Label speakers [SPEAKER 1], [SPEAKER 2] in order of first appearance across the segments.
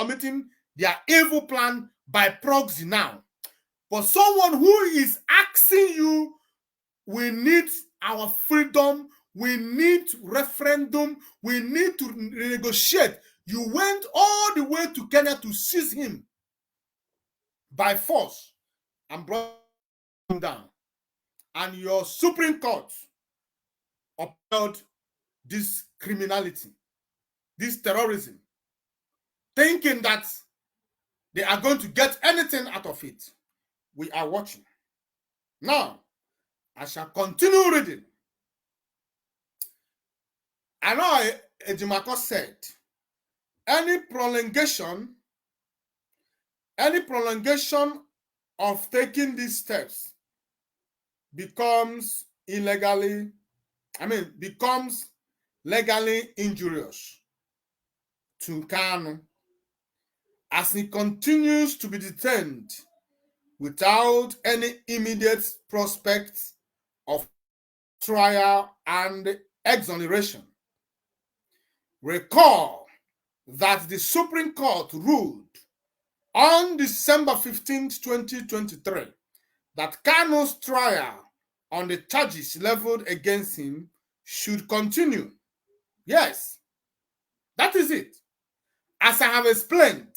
[SPEAKER 1] committing their evil plan by proxy now. But someone who is asking you, we need our freedom, we need referendum, we need to renegotiate. You went all the way to Kenya to seize him by force and brought him down. And your Supreme Court upheld this criminality, this terrorism, thinking that they are going to get anything out of it. We are watching. Now, I shall continue reading. I know Ejimakor said, any prolongation of taking these steps becomes legally injurious to Kanu as he continues to be detained without any immediate prospect of trial and exoneration. Recall that the Supreme Court ruled on December 15, 2023, that Kanu's trial on the charges leveled against him should continue. Yes, that is it. As I have explained,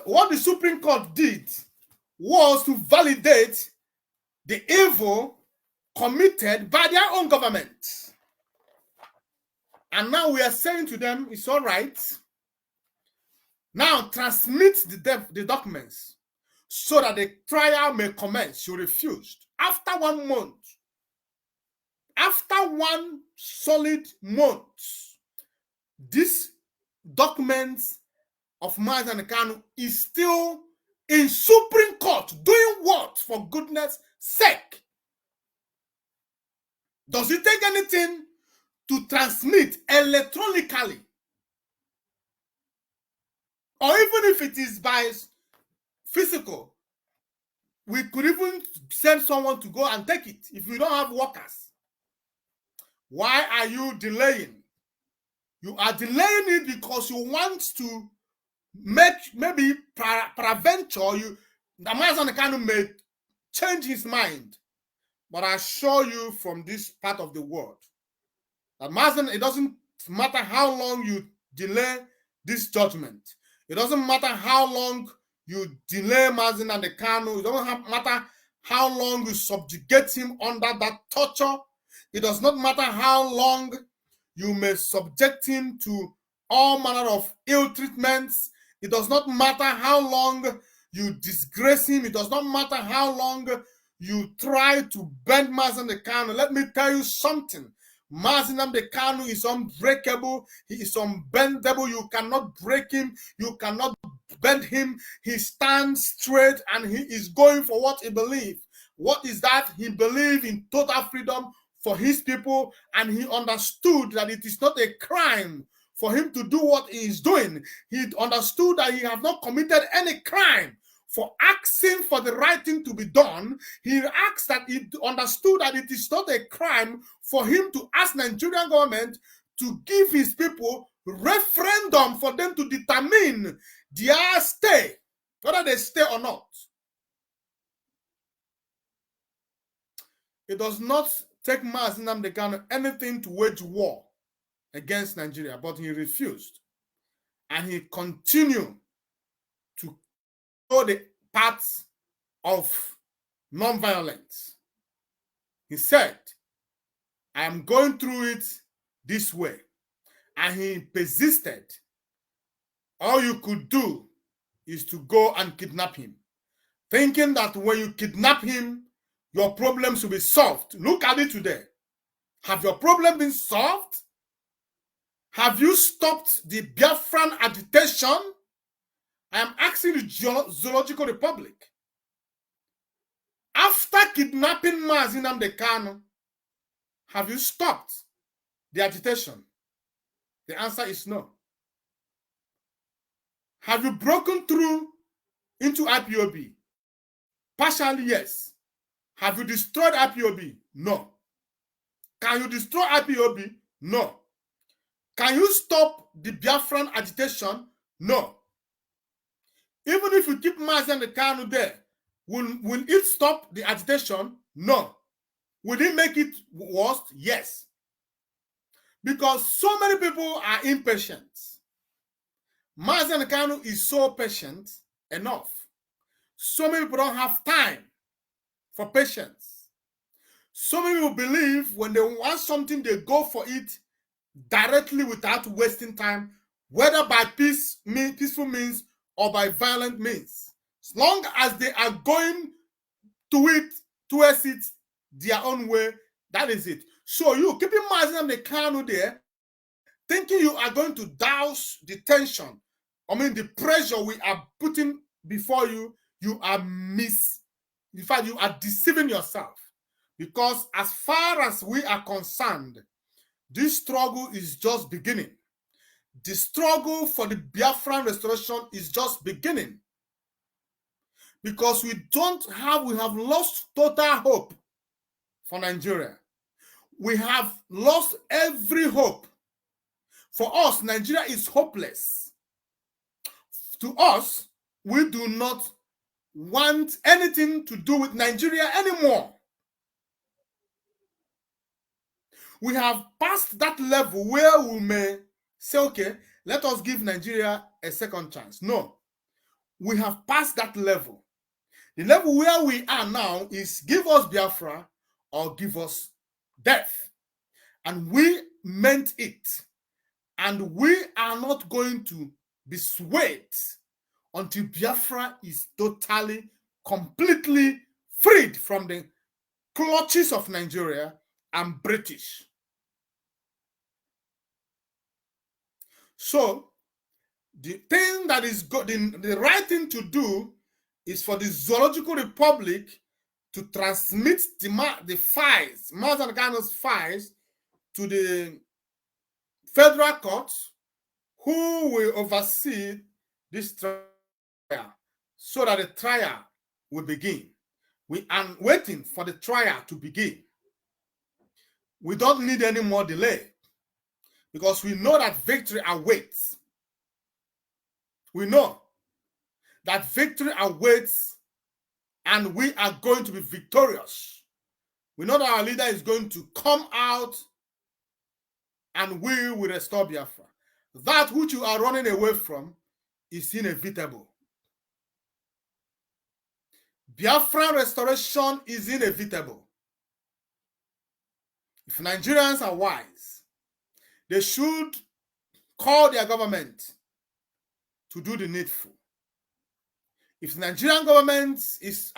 [SPEAKER 1] what the Supreme Court did was to validate the evil committed by their own government. And now we are saying to them, it's all right. Now transmit the documents so that the trial may commence. You refused. After 1 month, after 1 solid month, this document of Mazi Kanu is still in Supreme Court. Doing what, for goodness sake? Does it take anything to transmit electronically? Or even if it is by physical, we could even send someone to go and take it if we don't have workers. Why are you delaying? You are delaying it because you want to make, maybe peradventure, Mazi Kanu may change his mind. But I assure you from this part of the world, that Mazi, it doesn't matter how long you delay this judgment. It doesn't matter how long you delay Mazi Kanu. It doesn't matter how long you subjugate him under that torture. It does not matter how long you may subject him to all manner of ill treatments. It does not matter how long you disgrace him. It does not matter how long you try to bend Mazi Kanu. Let me tell you something. Mazi Kanu is unbreakable. He is unbendable. You cannot break him. You cannot bend him. He stands straight and he is going for what he believes. What is that? He believes in total freedom for his people, and he understood that it is not a crime for him to do what he is doing. He understood that he has not committed any crime for asking for the right thing to be done. He asked that he understood that it is not a crime for him to ask Nigerian government to give his people referendum for them to determine their stay, whether they stay or not. It does not take Mazi Kanu anything to wage war against Nigeria, but he refused. And he continued to go the path of non-violence. He said, I am going through it this way. And he persisted. All you could do is to go and kidnap him, thinking that when you kidnap him, your problems will be solved. Look at it today. Have your problem been solved? Have you stopped the Biafran agitation? I am asking the Zoological Republic. After kidnapping Mazi Kanu, have you stopped the agitation? The answer is no. Have you broken through into IPOB? Partially, yes. Have you destroyed IPOB? No. Can you destroy IPOB? No. Can you stop the Biafran agitation? No. Even if you keep Mazi Nnamdi Kanu there, will it stop the agitation? No. Will it make it worse? Yes. Because so many people are impatient. Mazi Nnamdi Kanu is so patient enough. So many people don't have time for patience. So many people believe when they want something, they go for it directly without wasting time, whether by peaceful means or by violent means. As long as they are going towards it their own way, that is it. So you keeping Mazi Nnamdi Kanu there, thinking you are going to douse the tension, the pressure we are putting before you, you are in fact, you are deceiving yourself. Because as far as we are concerned, this struggle is just beginning. The struggle for the Biafran restoration is just beginning. Because we have lost total hope for Nigeria. We have lost every hope. For us, Nigeria is hopeless. To us, we do not want anything to do with Nigeria anymore. We have passed that level where we may say, okay, let us give Nigeria a second chance. No, we have passed that level. The level where we are now is give us Biafra or give us death. And we meant it. And we are not going to be swayed until Biafra is totally, completely freed from the clutches of Nigeria and British. So, the thing that is good, the right thing to do is for the Zoological Republic to transmit the files, Mazi Nnamdi Kanu's files, to the federal court, who will oversee this trial so that the trial will begin. We are waiting for the trial to begin. We don't need any more delay because we know that victory awaits. We know that victory awaits and we are going to be victorious. We know that our leader is going to come out and we will restore Biafra. That which you are running away from is inevitable. Biafran restoration is inevitable. If Nigerians are wise, they should call their government to do the needful. If the Nigerian government is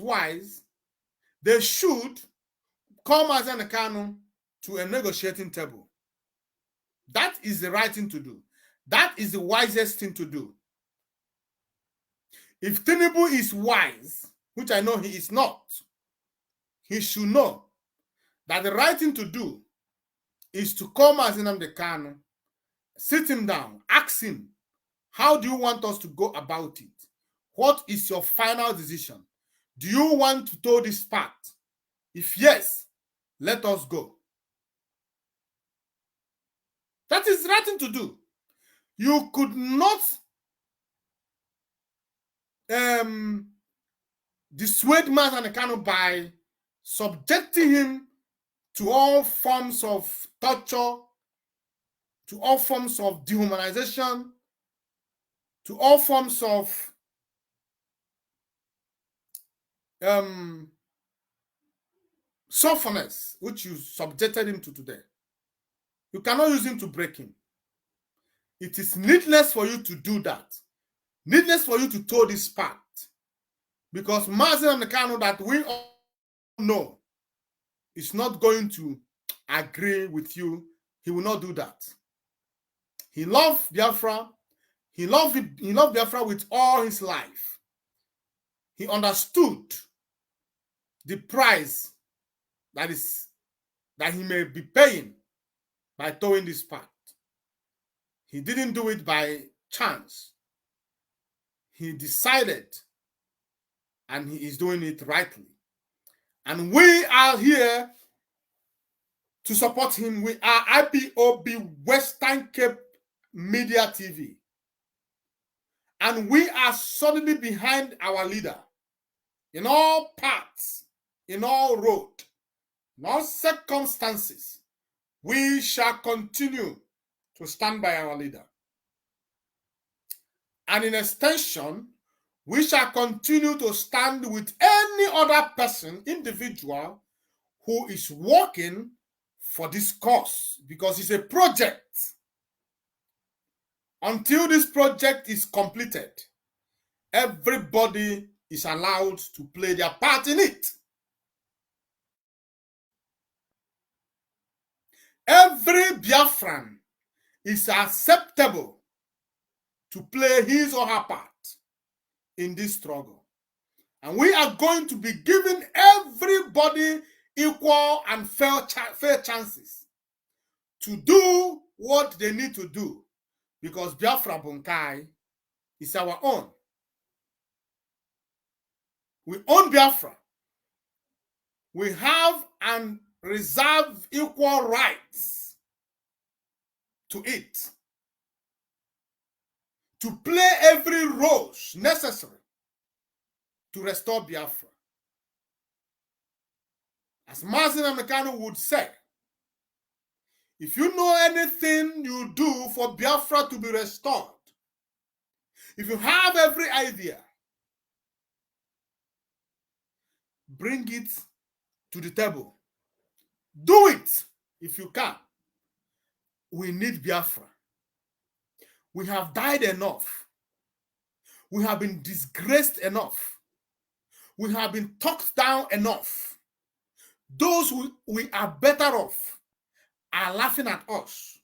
[SPEAKER 1] wise, they should call Mazi Nnamdi Kanu to a negotiating table. That is the right thing to do. That is the wisest thing to do. If Tinubu is wise, which I know he is not, he should know that the right thing to do is to call Mazi Nnamdi Kanu, sit him down, ask him, how do you want us to go about it? What is your final decision? Do you want to toe this path? If yes, let us go. That is the right thing to do. You could not dissuade Mazi Nnamdi Kanu by subjecting him to all forms of torture, to all forms of dehumanization, to all forms of sufferness, which you subjected him to today. You cannot use him to break him. It is needless for you to do that. Needless for you to toe this path. Because Mazi Nnamdi Kanu, that we all know, is not going to agree with you. He will not do that. He loved Biafra. He loved Biafra with all his life. He understood the price that he may be paying by towing this path. He didn't do it by chance. He decided, and he is doing it rightly. And we are here to support him. We are IPOB Western Cape Media TV. And we are solidly behind our leader in all parts, in all roads, in all circumstances. We shall continue to stand by our leader. And in extension, we shall continue to stand with any other person, individual, who is working for this cause, because it's a project. Until this project is completed, everybody is allowed to play their part in it. Every Biafran is acceptable to play his or her part in this struggle. And we are going to be giving everybody equal and fair chances to do what they need to do, because Biafra Bunkai is our own. We own Biafra. We have and reserve equal rights to it, to play every role necessary to restore Biafra. As Mazi Nnamdi Kanu would say, if you know anything you do for Biafra to be restored, if you have every idea, bring it to the table. Do it if you can. We need Biafra. We have died enough. We have been disgraced enough. We have been talked down enough. Those we are better off are laughing at us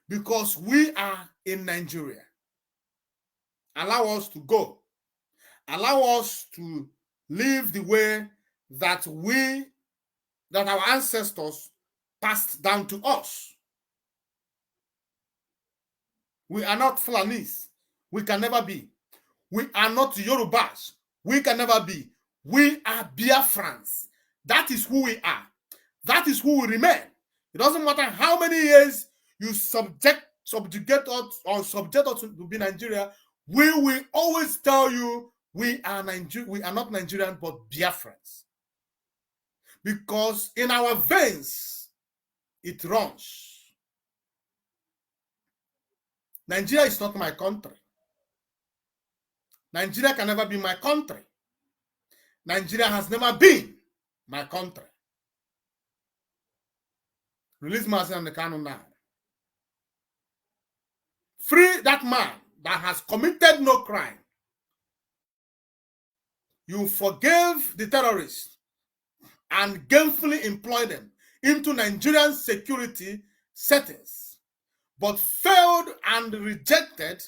[SPEAKER 1] because we are in Nigeria. Allow us to go. Allow us to live the way that our ancestors passed down to us. We are not Fulanis. We can never be. We are not Yorubas. We can never be. We are Biafrans. That is who we are. That is who we remain. It doesn't matter how many years you subjugate us or subject us to be Nigeria. We will always tell you we are not Nigerian, but Biafrans. Because in our veins, it runs. Nigeria is not my country. Nigeria can never be my country. Nigeria has never been my country. Release Mazi Nnamdi Kanu now. Free that man that has committed no crime. You forgave the terrorists and gainfully employed them into Nigerian security settings, but failed and rejected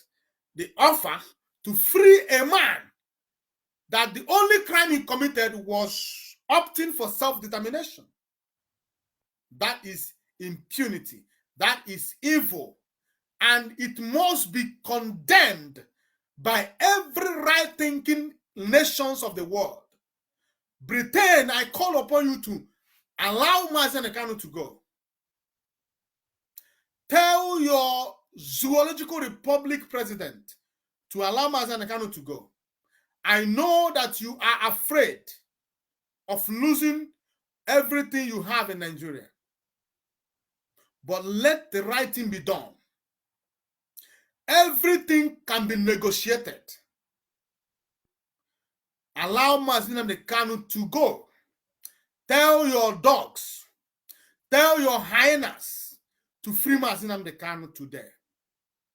[SPEAKER 1] the offer to free a man that the only crime he committed was opting for self-determination. That is impunity. That is evil. And it must be condemned by every right-thinking nations of the world. Britain, I call upon you to allow Mazi Nnamdi Kanu to go. Tell your Zoological Republic president to allow Mazi Nnamdi Kanu to go. I know that you are afraid of losing everything you have in Nigeria. But let the right thing be done. Everything can be negotiated. Allow Mazi Nnamdi Kanu to go. Tell your dogs, tell your hyenas to free Mazi Nnamdi Kanu today.